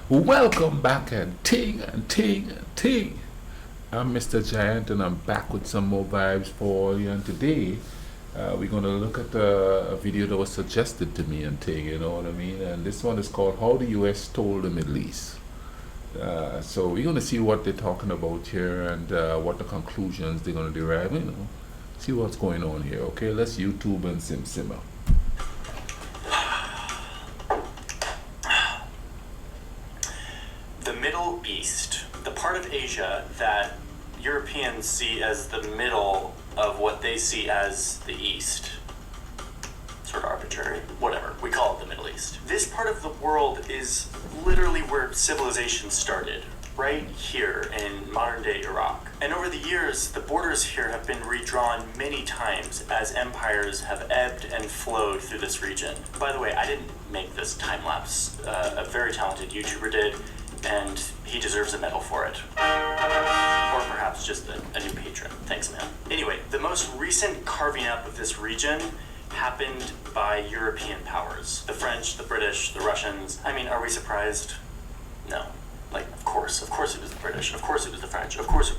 Welcome back and ting and ting and ting. I'm Mr. Giant and I'm back with some more vibes for you. And today we're going to look at a video that was suggested to me and ting, you know what I mean? And this one is called How the US Stole the Middle East. So we're going to see what they're talking about here and what the conclusions they're going to derive, see what's going on here. Okay, let's YouTube and simmer. The Middle East, the part of Asia that Europeans see as the middle of what they see as the East. Sort of arbitrary, whatever, we call it the Middle East. This part of the world is literally where civilization started, right here in modern day Iraq. And over the years, the borders here have been redrawn many times as empires have ebbed and flowed through this region. By the way, I didn't make this time lapse. A very talented YouTuber did, and he deserves a medal for it. Or perhaps just a new patron. Thanks, man. Anyway, the most recent carving up of this region happened by European powers. The French, the British, the Russians. I mean, are we surprised? No. Like, of course it was the British. Of course it was the French. Of course.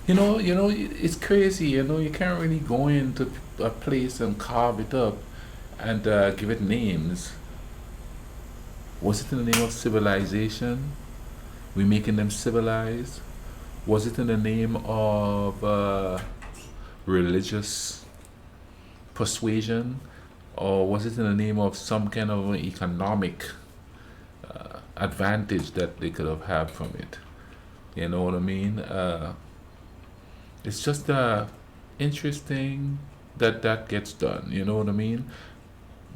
It's crazy. You can't really go into a place and carve it up and give it names. Was it in the name of civilization? We making them civilized? Was it in the name of religious persuasion, or was it in the name of some kind of economic advantage that they could have had from it? You know what I mean? It's just interesting that gets done. You know what I mean?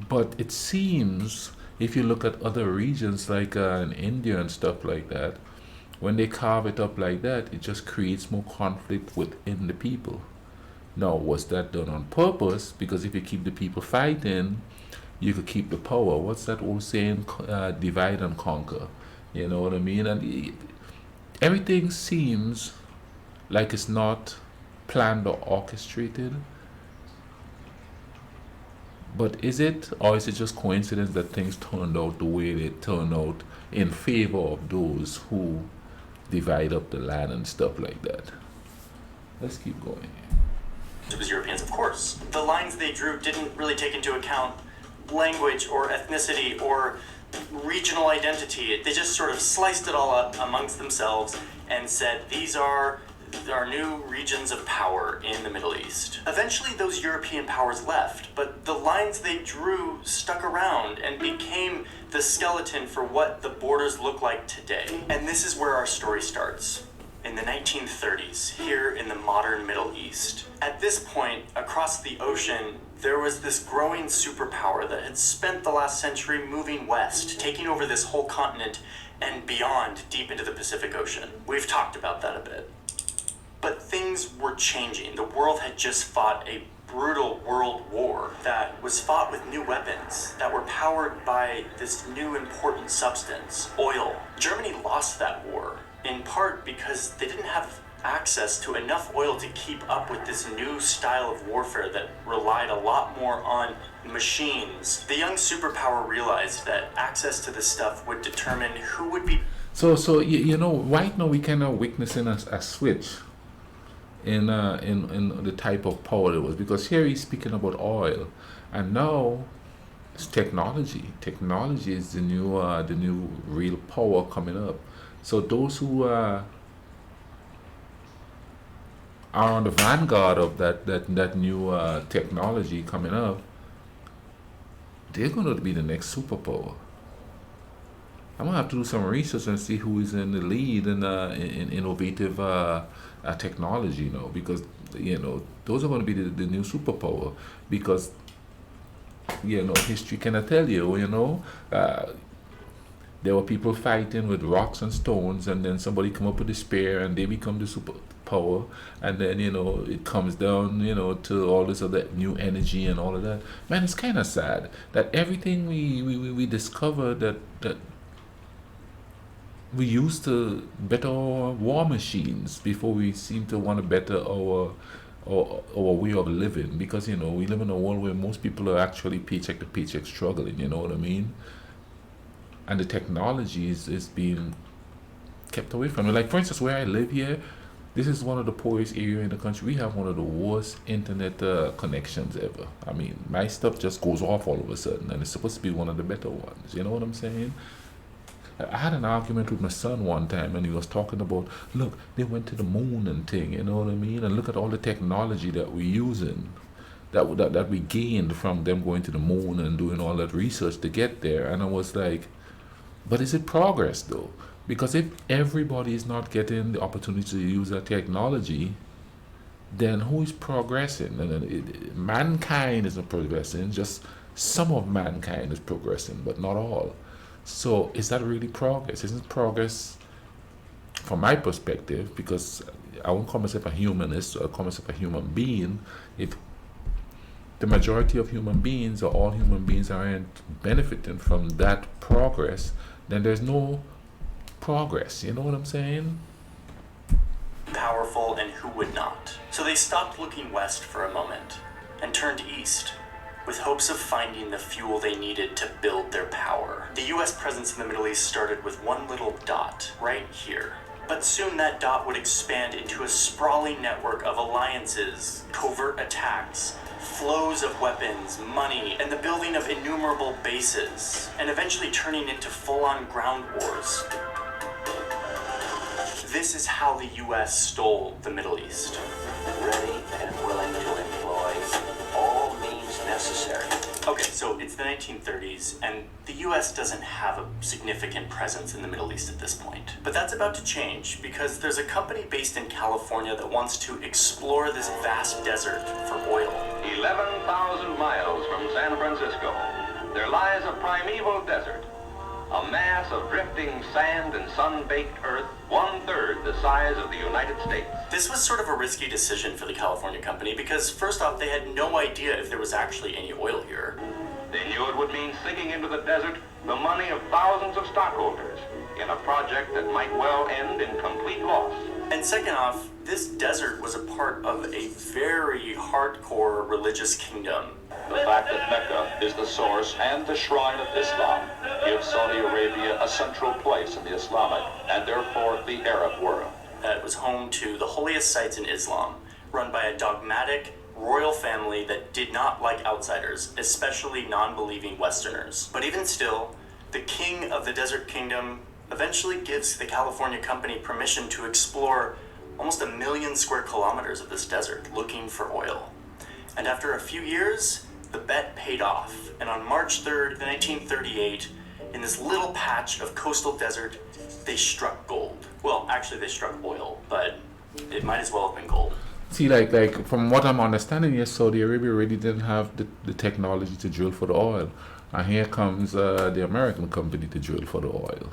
But it seems if you look at other regions like in India and stuff like that, when they carve it up like that, it just creates more conflict within the people. Now, was that done on purpose? Because if you keep the people fighting, you could keep the power. What's that old saying? Divide and conquer. You know what I mean? And everything seems like it's not planned or orchestrated. But is it, or is it just coincidence that things turned out the way they turned out in favor of those who divide up the land and stuff like that? Let's keep going. It was Europeans, of course. The lines they drew didn't really take into account language or ethnicity or regional identity. They just sort of sliced it all up amongst themselves and said, these are our new regions of power in the Middle East. Eventually, those European powers left, but the lines they drew stuck around and became the skeleton for what the borders look like today. And this is where our story starts. In the 1930s, here in the modern Middle East. At this point, across the ocean, there was this growing superpower that had spent the last century moving west, taking over this whole continent and beyond, deep into the Pacific Ocean. We've talked about that a bit. But things were changing. The world had just fought a brutal world war that was fought with new weapons that were powered by this new important substance, oil. Germany lost that war, in part because they didn't have access to enough oil to keep up with this new style of warfare that relied a lot more on machines. The young superpower realized that access to this stuff would determine who would be. So right now we kind of witnessing a switch in the type of power it was, because here he's speaking about oil, and now it's technology. Technology is the new real power coming up. So those who are on the vanguard of that new technology coming up, they're going to be the next superpower. I'm gonna have to do some research and see who is in the lead in innovative technology, because those are going to be the new superpower. Because history cannot tell you, there were people fighting with rocks and stones, and then somebody come up with a spear, and they become the superpower, and then it comes down to all this other new energy and all of that. Man, it's kind of sad that everything we discover that we used to better our war machines before we seem to want to better our way of living, because we live in a world where most people are actually paycheck to paycheck struggling. You know what I mean? and the technology is being kept away from it. Like for instance, where I live here, this is one of the poorest area in the country. We have one of the worst internet connections ever. I mean, my stuff just goes off all of a sudden, and it's supposed to be one of the better ones. You know what I'm saying? I had an argument with my son one time, and he was talking about, look, they went to the moon and thing. You know what I mean? And look at all the technology that we're using, that we gained from them going to the moon and doing all that research to get there. And I was like, but is it progress though? Because if everybody is not getting the opportunity to use that technology, then who is progressing? And then mankind isn't progressing, just some of mankind is progressing, but not all. So is that really progress? Isn't progress, from my perspective, because I won't call myself a humanist, or I call myself a human being, if the majority of human beings or all human beings aren't benefiting from that progress, then there's no progress. You know what I'm saying? Powerful and who would not. So they stopped looking west for a moment and turned east with hopes of finding the fuel they needed to build their power. The US presence in the Middle East started with one little dot right here. But soon that dot would expand into a sprawling network of alliances, covert attacks, flows of weapons, money, and the building of innumerable bases, and eventually turning into full-on ground wars. This is how the US stole the Middle East. Ready and willing to employ all means necessary. Okay, so it's the 1930s, and the US doesn't have a significant presence in the Middle East at this point. But that's about to change, because there's a company based in California that wants to explore this vast desert for oil. 11,000 miles from San Francisco, there lies a primeval desert, a mass of drifting sand and sun-baked earth, 1/3 the size of the United States. This was sort of a risky decision for the California company because, first off, they had no idea if there was actually any oil here. They knew it would mean sinking into the desert the money of thousands of stockholders in a project that might well end in complete loss. And second off, this desert was a part of a very hardcore religious kingdom. The fact that Mecca is the source and the shrine of Islam gives Saudi Arabia a central place in the Islamic and therefore the Arab world. It was home to the holiest sites in Islam, run by a dogmatic royal family that did not like outsiders, especially non-believing Westerners. But even still, the king of the Desert Kingdom eventually gives the California company permission to explore almost 1 million square kilometers of this desert looking for oil. And after a few years, the bet paid off. And on March 3rd, 1938, in this little patch of coastal desert, they struck gold. Well, actually they struck oil, but it might as well have been gold. See, like from what I'm understanding, yes, Saudi Arabia really didn't have the technology to drill for the oil. And here comes the American company to drill for the oil.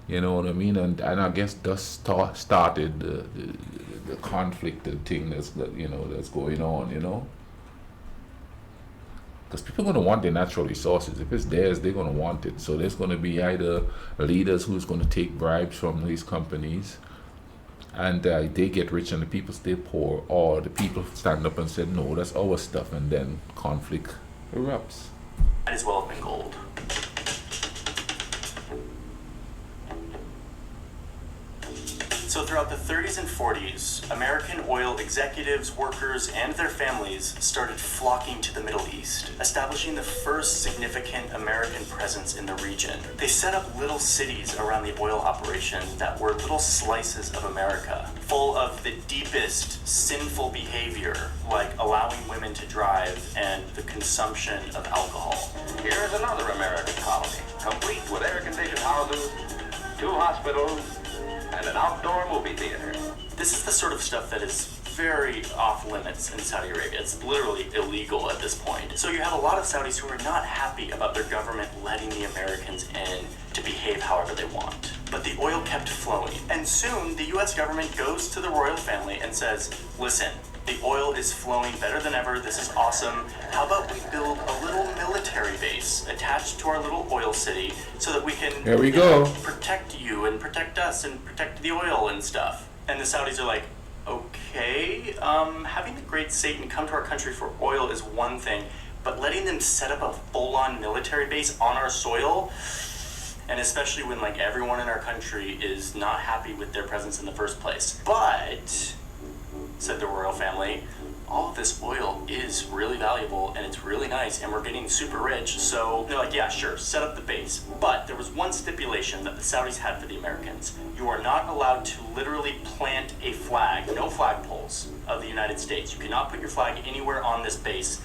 You know what I mean? And I guess thus started the conflict and thing that's going on, you know? Because people are going to want their natural resources. If it's theirs, they're going to want it. So there's going to be either leaders who's going to take bribes from these companies and they get rich and the people stay poor, or the people stand up and say, no, that's our stuff, and then conflict erupts. Might as well have been gold. So throughout the 30s and 40s, American oil executives, workers, and their families started flocking to the Middle East, establishing the first significant American presence in the region. They set up little cities around the oil operation that were little slices of America, full of the deepest sinful behavior, like allowing women to drive and the consumption of alcohol. Here's another American colony, complete with air-conditioned houses, 2 hospitals, and an outdoor movie theater. This is the sort of stuff that is very off limits in Saudi Arabia. It's literally illegal at this point. So you have a lot of Saudis who are not happy about their government letting the Americans in to behave however they want. But the oil kept flowing. And soon the US government goes to the royal family and says, listen, the oil is flowing better than ever. This is awesome. How about we build a little military base attached to our little oil city so that we can There we go. Protect you and protect us and protect the oil and stuff. And the Saudis are like, okay, having the great Satan come to our country for oil is one thing, but letting them set up a full-on military base on our soil, and especially when like everyone in our country is not happy with their presence in the first place. But, said the royal family, all of this oil is really valuable and it's really nice and we're getting super rich. So they're like, yeah, sure, set up the base. But there was one stipulation that the Saudis had for the Americans. You are not allowed to literally plant a flag, no flagpoles of the United States. You cannot put your flag anywhere on this base.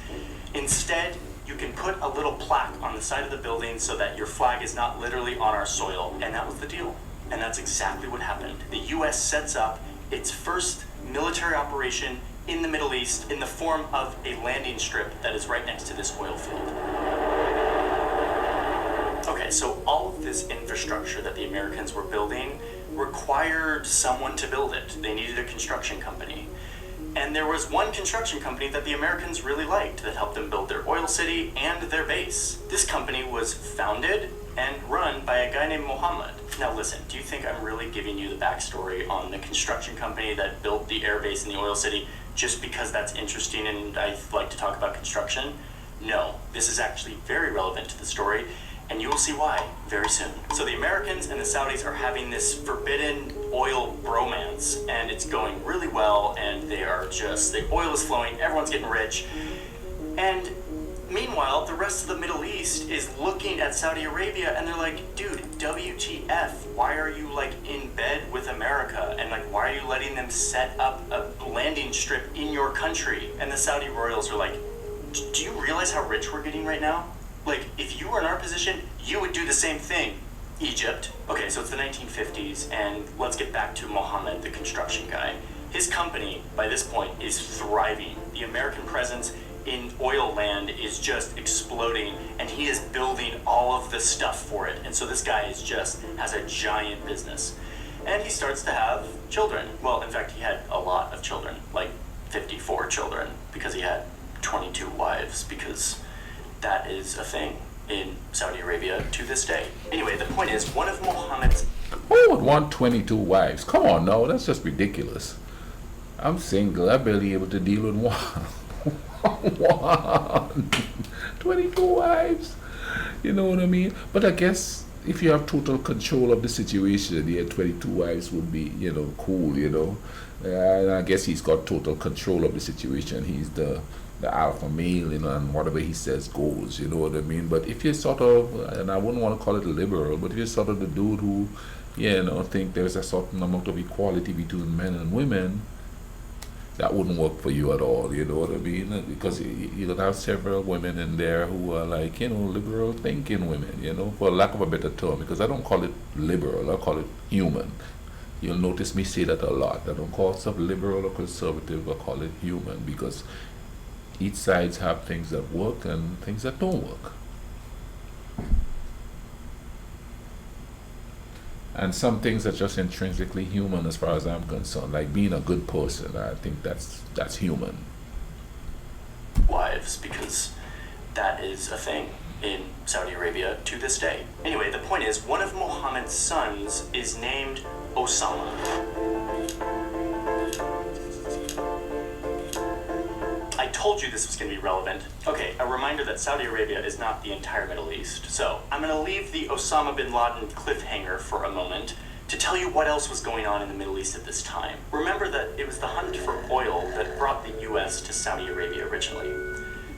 Instead, you can put a little plaque on the side of the building so that your flag is not literally on our soil. And that was the deal. And that's exactly what happened. The US sets up its first military operation in the Middle East in the form of a landing strip that is right next to this oil field. Okay, so all of this infrastructure that the Americans were building required someone to build it. They needed a construction company. And there was one construction company that the Americans really liked that helped them build their oil city and their base. This company was founded and run by a guy named Mohammed. Now listen, do you think I'm really giving you the backstory on the construction company that built the air base in the oil city just because that's interesting and I like to talk about construction? No, this is actually very relevant to the story, and you will see why very soon. So the Americans and the Saudis are having this forbidden oil bromance, and it's going really well, and they are just, the oil is flowing, everyone's getting rich, and meanwhile, the rest of the Middle East is looking at Saudi Arabia and they're like, dude, WTF, why are you like in bed with America? And like, why are you letting them set up a landing strip in your country? And the Saudi royals are like, do you realize how rich we're getting right now? Like, if you were in our position, you would do the same thing, Egypt. Okay, so it's the 1950s, and let's get back to Mohammed, the construction guy. His company, by this point, is thriving. The American presence in oil land is just exploding, and he is building all of the stuff for it. And so this guy is just has a giant business. And he starts to have children. Well, in fact, he had a lot of children, like 54 children, because he had 22 wives, because that is a thing in Saudi Arabia to this day. Anyway, the point is, one of Mohammed's... Who would want 22 wives? Come on, no, that's just ridiculous. I'm single, I'd barely able to deal with one. 22 wives, you know what I mean? But I guess if you have total control of the situation, yeah, 22 wives would be, you know, cool, you know. And I guess he's got total control of the situation. He's the alpha male, you know, and whatever he says goes, you know what I mean? But if you're sort of, and I wouldn't want to call it liberal, but if you're sort of the dude who, you know, think there's a certain amount of equality between men and women, that wouldn't work for you at all, you know what I mean? Because you'll have several women in there who are like, you know, liberal thinking women, you know, for lack of a better term, because I don't call it liberal, I call it human. You'll notice me say that a lot. I don't call stuff liberal or conservative, I call it human, because each sides have things that work and things that don't work. And some things are just intrinsically human as far as I'm concerned, like being a good person. I think that's human. Wives, because that is a thing in Saudi Arabia to this day. Anyway, the point is, one of Mohammed's sons is named Osama. I told you this was going to be relevant. Okay, a reminder that Saudi Arabia is not the entire Middle East. So I'm going to leave the Osama bin Laden cliffhanger for a moment to tell you what else was going on in the Middle East at this time. Remember that it was the hunt for oil that brought the US to Saudi Arabia originally.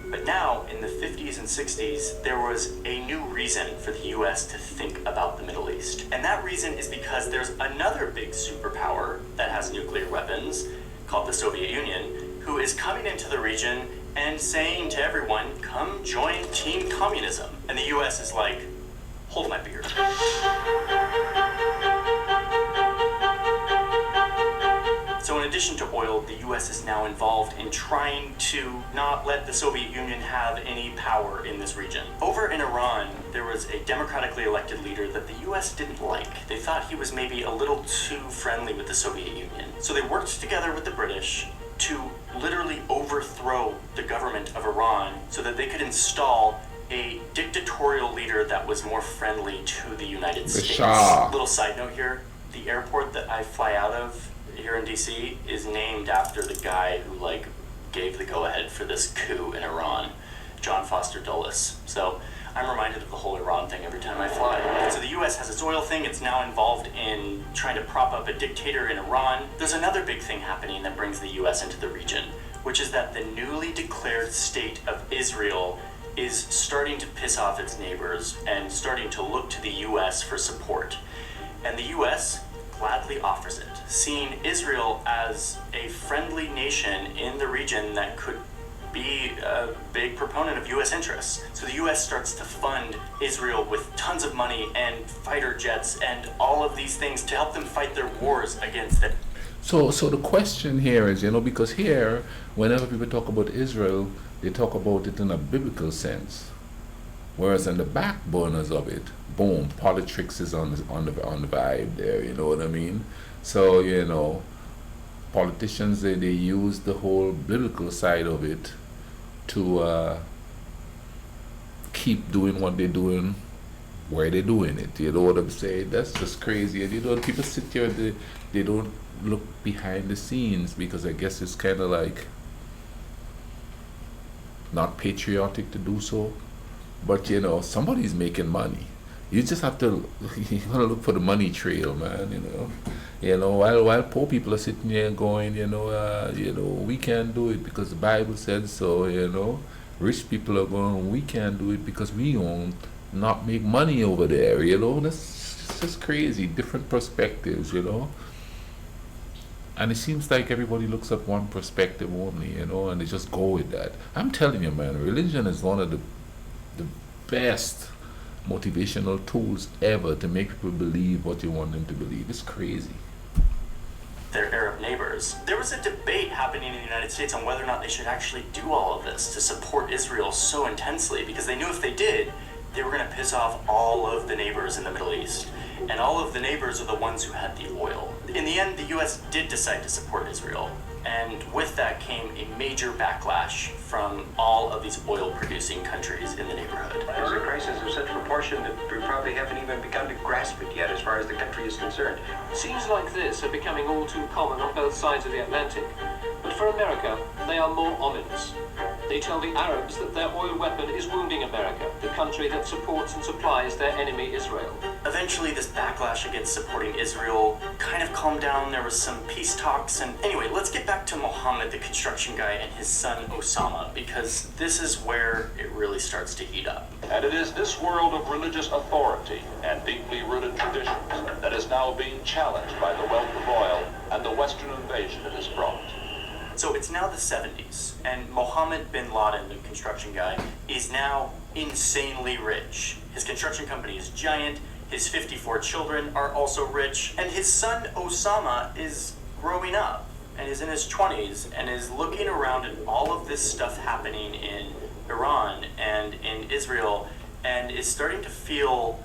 But now, in the 50s and 60s, there was a new reason for the US to think about the Middle East. And that reason is because there's another big superpower that has nuclear weapons, called the Soviet Union, who is coming into the region and saying to everyone, come join Team Communism. And the US is like, hold my beer. So in addition to oil, the US is now involved in trying to not let the Soviet Union have any power in this region. Over in Iran, there was a democratically elected leader that the US didn't like. They thought he was maybe a little too friendly with the Soviet Union. So they worked together with the British to literally overthrow the government of Iran so that they could install a dictatorial leader that was more friendly to the United States. Shah. Little side note here, the airport that I fly out of here in DC is named after the guy who like gave the go-ahead for this coup in Iran, John Foster Dulles. So I'm reminded of the whole Iran thing every time I fly. So the US has its oil thing, it's now involved in trying to prop up a dictator in Iran. There's another big thing happening that brings the US into the region, which is that the newly declared state of Israel is starting to piss off its neighbors and starting to look to the US for support. And the US gladly offers it, seeing Israel as a friendly nation in the region that could be a big proponent of US interests. So the US starts to fund Israel with tons of money and fighter jets and all of these things to help them fight their wars against it. So the question here is, because here, whenever people talk about Israel, they talk about it in a biblical sense, whereas in the back burners of it, boom, politics is on the vibe there. You know what I mean? So politicians they use the whole biblical side of it to keep doing what they're doing where they're doing it. You know what I'm saying? That's just crazy. And people sit here and they don't look behind the scenes because I guess it's kind of like not patriotic to do so. But somebody's making money. You just have to you gotta look for the money trail, man. While poor people are sitting here going, we can't do it because the Bible said so. Rich people are going, we can't do it because we won't not make money over there. That's just crazy. Different perspectives, And it seems like everybody looks at one perspective only, and they just go with that. I'm telling you, man, religion is one of the best motivational tools ever to make people believe what you want them to believe. It's crazy. Their Arab neighbors. There was a debate happening in the United States on whether or not they should actually do all of this to support Israel so intensely, because they knew if they did, they were going to piss off all of the neighbors in the Middle East. And all of the neighbors are the ones who had the oil. In the end, the US did decide to support Israel. And with that came a major backlash from all of these oil-producing countries in the neighborhood. It's a crisis of such proportion that we probably haven't even begun to grasp it yet as far as the country is concerned. Scenes like this are becoming all too common on both sides of the Atlantic. But for America, they are more ominous. They tell the Arabs that their oil weapon is wounding America, the country that supports and supplies their enemy Israel. Eventually, this backlash against supporting Israel kind of calmed down. There was some peace talks. And anyway, let's get back to Mohammed, the construction guy, and his son Osama, because this is where it really starts to heat up. And it is this world of religious authority and deeply rooted traditions that is now being challenged by the wealth of oil and the Western invasion it has brought. So it's now the 70s, and Mohammed bin Laden, the construction guy, is now insanely rich. His construction company is giant, his 54 children are also rich, and his son Osama is growing up and is in his 20s and is looking around at all of this stuff happening in Iran and in Israel and is starting to feel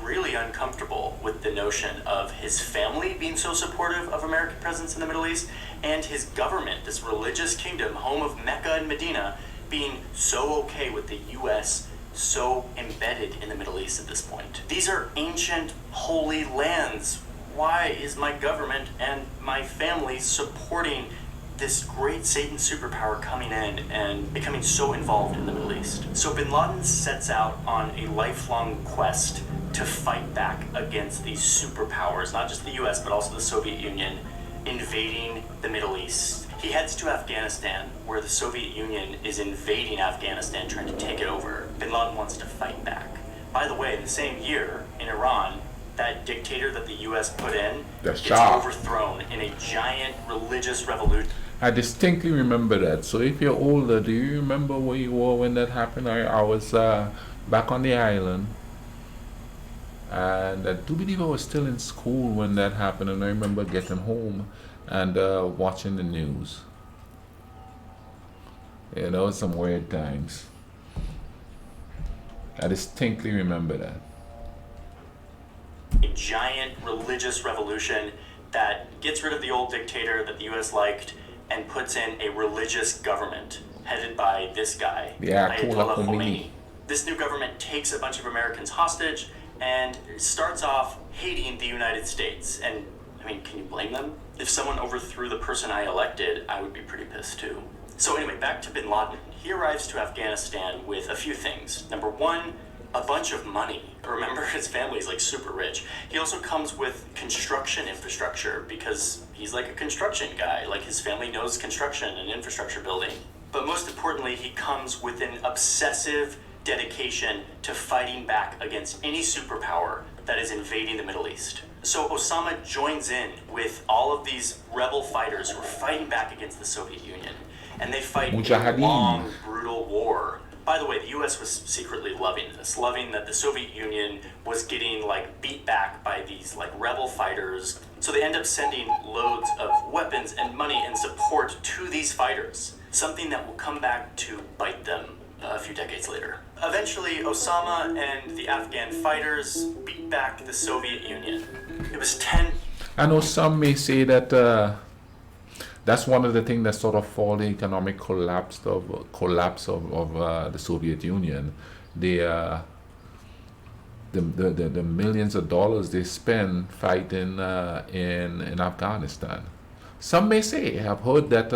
really uncomfortable with the notion of his family being so supportive of American presence in the Middle East and his government, this religious kingdom, home of Mecca and Medina, being so okay with the US so embedded in the Middle East at this point. These are ancient, holy lands. Why is my government and my family supporting this great Satan superpower coming in and becoming so involved in the Middle East? So bin Laden sets out on a lifelong quest to fight back against these superpowers, not just the US, but also the Soviet Union, invading the Middle East. He heads to Afghanistan, where the Soviet Union is invading Afghanistan, trying to take it over. Bin Laden wants to fight back. By the way, the same year, in Iran, that dictator that the US put in gets overthrown in a giant religious revolution. I distinctly remember that. So if you're older, do you remember where you were when that happened? I was back on the island. And I do believe I was still in school when that happened, and I remember getting home and watching the news. Some weird times. I distinctly remember that. A giant religious revolution that gets rid of the old dictator that the US liked and puts in a religious government headed by this guy, Ayatollah Khomeini. This new government takes a bunch of Americans hostage and starts off hating the United States. And I mean, can you blame them? If someone overthrew the person I elected, I would be pretty pissed too. So anyway, back to bin Laden. He arrives to Afghanistan with a few things. Number one, a bunch of money. Remember, his family's like super rich. He also comes with construction infrastructure because he's like a construction guy. Like his family knows construction and infrastructure building. But most importantly, he comes with an obsessive dedication to fighting back against any superpower that is invading the Middle East. So Osama joins in with all of these rebel fighters who are fighting back against the Soviet Union. And they fight a Mujahideen. long, brutal war. By the way, the US was secretly loving this, loving that the Soviet Union was getting like beat back by these like rebel fighters. So they end up sending loads of weapons and money and support to these fighters, something that will come back to bite them a few decades later. Eventually, Osama and the Afghan fighters beat back the Soviet Union. It was 10. I know some may say that that's one of the things that sort of followed the economic collapse of the Soviet Union. The millions of dollars they spend fighting in Afghanistan. Some may say, I've heard that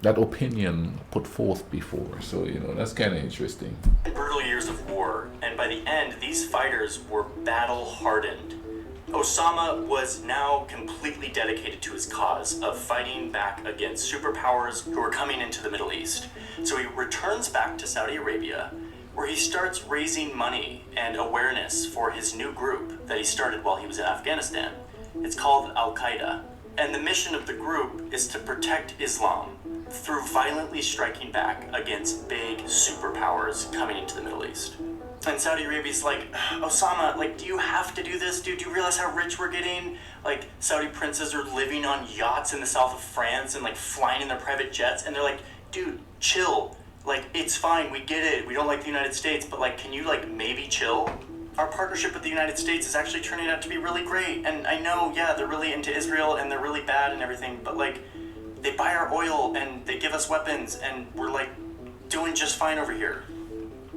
opinion put forth before. So, that's kind of interesting. Brutal years of war, and by the end, these fighters were battle-hardened. Osama was now completely dedicated to his cause of fighting back against superpowers who were coming into the Middle East. So he returns back to Saudi Arabia, where he starts raising money and awareness for his new group that he started while he was in Afghanistan. It's called Al-Qaeda, and the mission of the group is to protect Islam through violently striking back against big superpowers coming into the Middle East. And Saudi Arabia's like, Osama, like, do you have to do this, dude? Do you realize how rich we're getting? Like, Saudi princes are living on yachts in the south of France and, like, flying in their private jets. And they're like, dude, chill. Like, it's fine. We get it. We don't like the United States. But, like, can you, like, maybe chill? Our partnership with the United States is actually turning out to be really great. And I know, yeah, they're really into Israel and they're really bad and everything. But, like, they buy our oil and they give us weapons. And we're, like, doing just fine over here.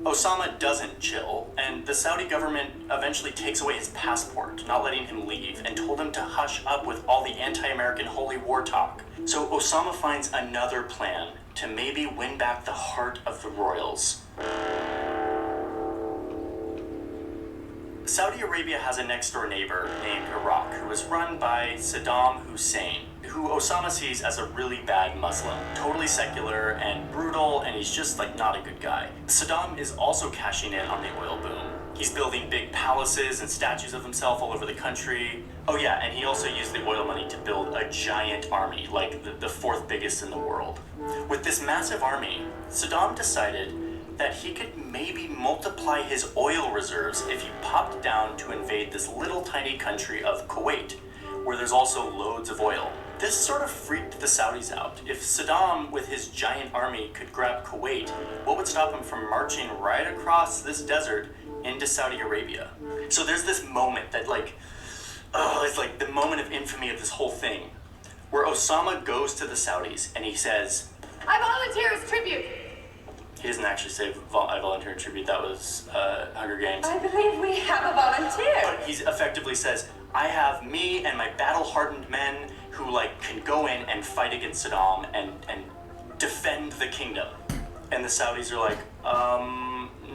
Osama doesn't chill, and the Saudi government eventually takes away his passport, not letting him leave, and told him to hush up with all the anti-American holy war talk. So Osama finds another plan to maybe win back the heart of the royals. Saudi Arabia has a next-door neighbor named Iraq, who is run by Saddam Hussein, who Osama sees as a really bad Muslim, totally secular and brutal, and he's just like not a good guy. Saddam is also cashing in on the oil boom. He's building big palaces and statues of himself all over the country. Oh yeah, and he also used the oil money to build a giant army, like the fourth biggest in the world. With this massive army, Saddam decided that he could maybe multiply his oil reserves if he popped down to invade this little tiny country of Kuwait, where there's also loads of oil. This sort of freaked the Saudis out. If Saddam, with his giant army, could grab Kuwait, what would stop him from marching right across this desert into Saudi Arabia? So there's this moment that it's like the moment of infamy of this whole thing, where Osama goes to the Saudis and he says, I volunteer as tribute. He doesn't actually say, I volunteer in tribute, that was Hunger Games. I believe we have a volunteer. But he effectively says, I have me and my battle-hardened men who can go in and fight against Saddam and defend the kingdom. And the Saudis are like,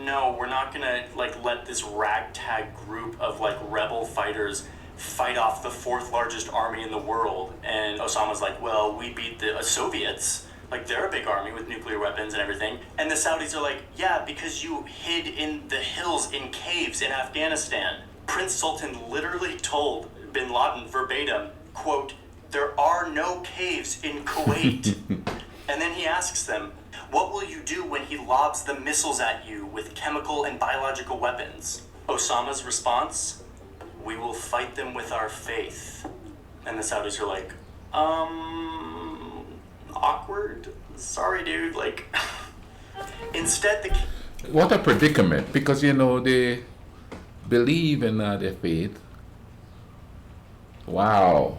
no, we're not gonna let this ragtag group of rebel fighters fight off the fourth largest army in the world. And Osama's like, well, we beat the Soviets. They're a big army with nuclear weapons and everything. And the Saudis are like, yeah, because you hid in the hills in caves in Afghanistan. Prince Sultan literally told bin Laden verbatim, quote, there are no caves in Kuwait. And then he asks them, what will you do when he lobs the missiles at you with chemical and biological weapons? Osama's response, we will fight them with our faith. And the Saudis are like, awkward. Sorry, dude. Instead, What a predicament, because they believe in their faith. Wow,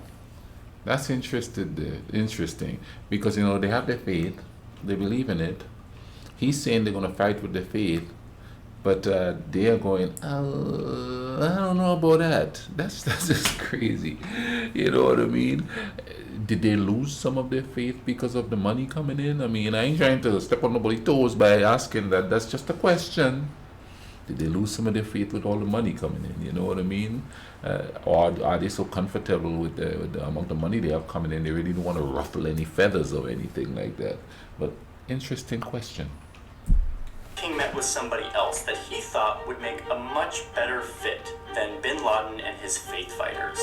that's interesting, because they have their faith, they believe in it. He's saying they're going to fight with their faith, but they are going, I don't know about that. That's just crazy. You know what I mean? did they lose some of their faith because of the money coming in? I mean, I ain't trying to step on nobody's toes by asking that. That's just a question. Did they lose some of their faith with all the money coming in? You know what I mean? Or are they so comfortable with the amount of money they have coming in? They really don't want to ruffle any feathers or anything like that. But interesting question. King met with somebody else that he thought would make a much better fit than Bin Laden and his faith fighters.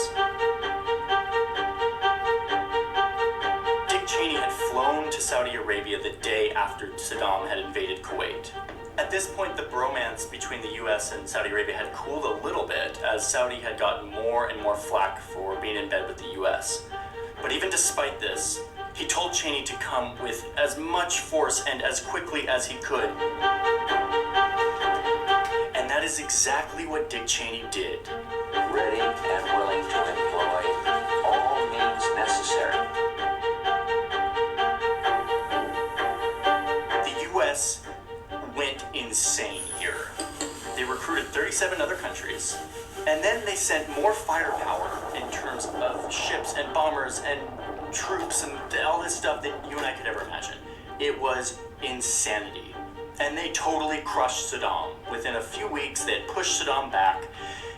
Dick Cheney had flown to Saudi Arabia the day after Saddam had invaded Kuwait. At this point, the bromance between the US and Saudi Arabia had cooled a little bit, as Saudi had gotten more and more flack for being in bed with the US. But even despite this, he told Cheney to come with as much force and as quickly as he could. And that is exactly what Dick Cheney did. Ready and willing to employ all means necessary. The US went insane here. They recruited 37 other countries, and then they sent more firepower in terms of ships and bombers and troops and all this stuff that you and I could ever imagine. It was insanity. And they totally crushed Saddam. Within a few weeks, they had pushed Saddam back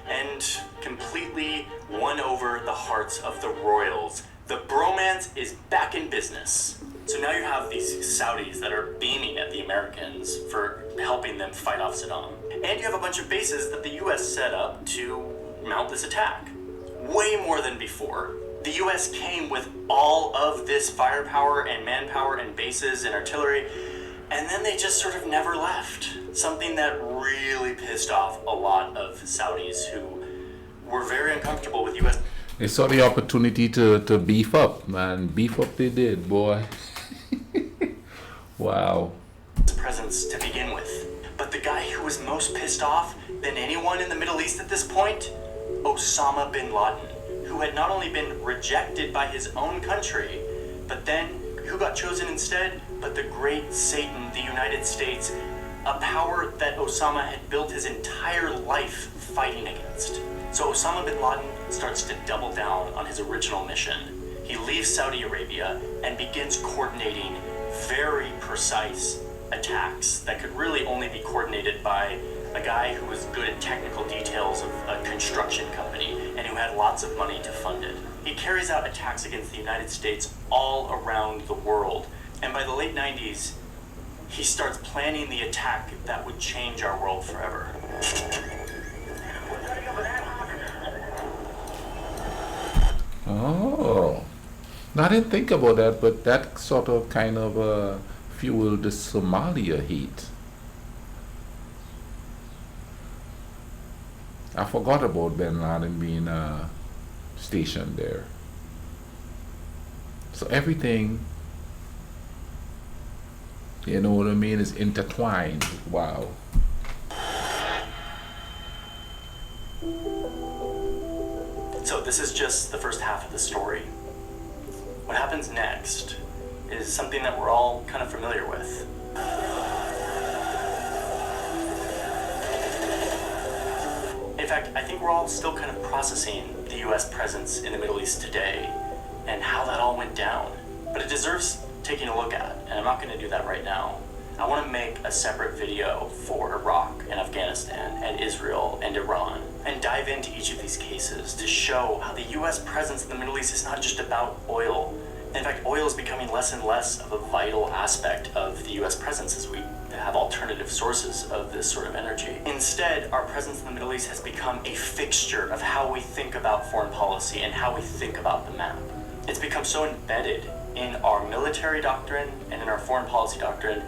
and completely won over the hearts of the royals. The bromance is back in business. So now you have these Saudis that are beaming at the Americans for helping them fight off Saddam. And you have a bunch of bases that the US set up to mount this attack. Way more than before. The US came with all of this firepower and manpower and bases and artillery, and then they just sort of never left. Something that really pissed off a lot of Saudis who were very uncomfortable with US. They saw the opportunity to beef up, man. Beef up they did, boy. Wow. Presence to begin with. But the guy who was most pissed off than anyone in the Middle East at this point, Osama bin Laden, who had not only been rejected by his own country, but then who got chosen instead? But the great Satan, the United States, a power that Osama had built his entire life fighting against. So Osama bin Laden starts to double down on his original mission. He leaves Saudi Arabia and begins coordinating very precise attacks that could really only be coordinated by a guy who was good at technical details of a construction company and who had lots of money to fund it. He carries out attacks against the United States all around the world. And by the late 90s, he starts planning the attack that would change our world forever. Oh. Now, I didn't think about that, but that sort of kind of fueled the Somalia heat. I forgot about bin Laden being stationed there. So everything, you know what I mean, is intertwined. Wow. So this is just the first half of the story. What happens next is something that we're all kind of familiar with. In fact, I think we're all still kind of processing the US presence in the Middle East today and how that all went down. But it deserves taking a look at, and I'm not going to do that right now. I want to make a separate video for Iraq and Afghanistan and Israel and Iran and dive into each of these cases to show how the US presence in the Middle East is not just about oil. In fact, oil is becoming less and less of a vital aspect of the US presence as we have alternative sources of this sort of energy. Instead, our presence in the Middle East has become a fixture of how we think about foreign policy and how we think about the map. It's become so embedded in our military doctrine and in our foreign policy doctrine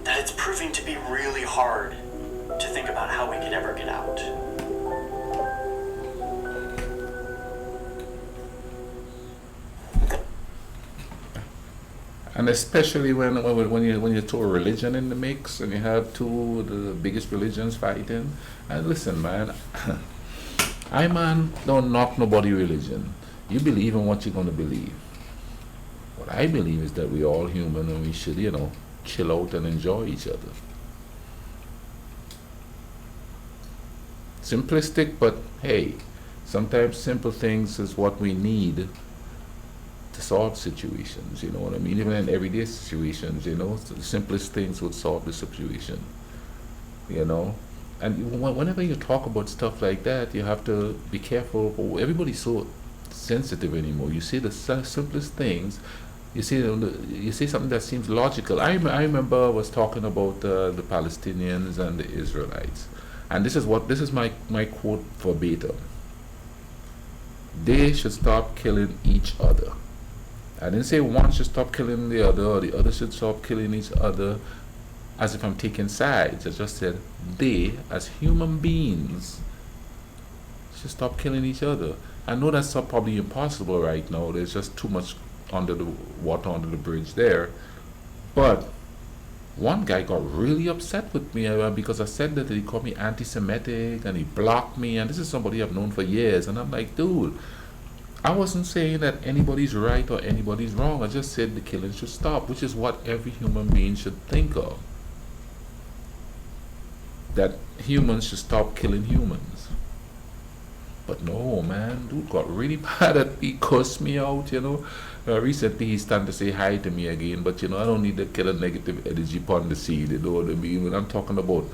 that it's proving to be really hard to think about how we could ever get out. And especially when you throw religion in the mix and you have two of the biggest religions fighting. And listen, man, don't knock nobody religion. You believe in what you're going to believe. What I believe is that we're all human and we should, chill out and enjoy each other. Simplistic, but hey, sometimes simple things is what we need to solve situations, you know what I mean? Even in everyday situations, you know, the simplest things would solve the situation, you know? And whenever you talk about stuff like that, you have to be careful. Everybody's so sensitive anymore. You say the simplest things, you say something that seems logical. I remember I was talking about the Palestinians and the Israelites, and this is my quote verbatim. They should stop killing each other. I didn't say one should stop killing the other or the other should stop killing each other as if I'm taking sides. I just said they, as human beings, should stop killing each other. I know that's probably impossible right now. There's just too much under the water under the bridge there. But one guy got really upset with me because I said that he called me anti-Semitic and he blocked me, and this is somebody I've known for years. And I'm like, dude, I wasn't saying that anybody's right or anybody's wrong. I just said the killing should stop, which is what every human being should think of. That humans should stop killing humans. But no, man, dude got really mad at me, cussed me out, you know. Recently he's starting to say hi to me again, but you know, I don't need to kill a negative energy upon the seed, you know what I mean? When I'm talking about,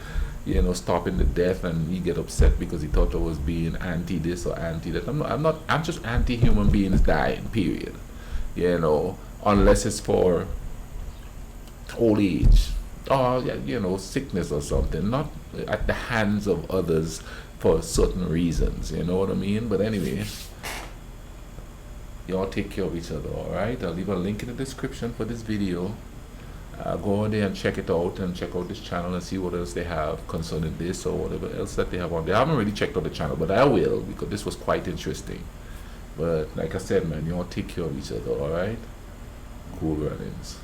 you know, stopping the death and he get upset because he thought I was being anti this or anti that. I'm just anti human beings dying, period. You know, unless it's for old age or, you know, sickness or something, not at the hands of others for certain reasons, you know what I mean? But anyway, y'all take care of each other, alright? I'll leave a link in the description for this video. Go on there and check it out, and check out this channel and see what else they have concerning this or whatever else that they have on there. I haven't really checked out the channel, but I will, because this was quite interesting. But like I said, man, y'all take care of each other, alright? Cool runnings.